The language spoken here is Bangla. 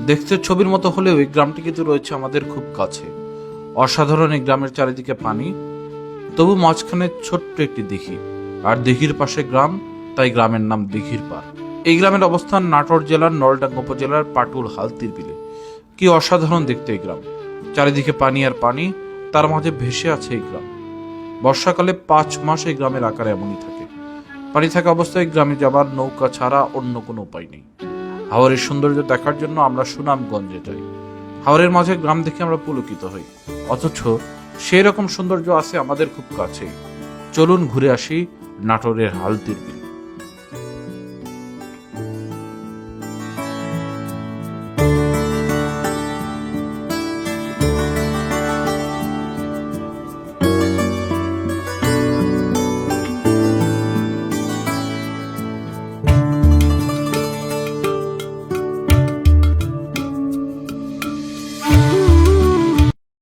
দেখতে ছবির মতো হলেও এই গ্রামটি কিন্তু রয়েছে আমাদের খুব কাছে। অসাধারণ এই গ্রামের চারিদিকে পানি, তবু মাঝখানে ছোট্ট একটি দিঘি, আর দিঘির পাশে গ্রাম, তাই গ্রামের নাম দিঘির পাড়। এই গ্রামের অবস্থান নাটোর জেলার নলডাঙ্গা উপজেলার পাটুল হালতির বিলে। কি অসাধারণ দেখতে এই গ্রাম, চারিদিকে পানি আর পানি, তার মাঝে ভেসে আছে এই গ্রাম। বর্ষাকালে 5 মাস এই গ্রামের আকার এমনই থাকে। পানি থাকা অবস্থায় গ্রামে যাবার নৌকা ছাড়া অন্য কোনো উপায় নেই। হাওরের সৌন্দর্য দেখার জন্য আমরা সুনামগঞ্জে যাই। হাওরের মাঝে গ্রাম দেখে আমরা পুলকিত হই, অথচ সেই রকম সৌন্দর্য আছে আমাদের খুব কাছেই। চলুন ঘুরে আসি নাটোরের হালতির বিলে।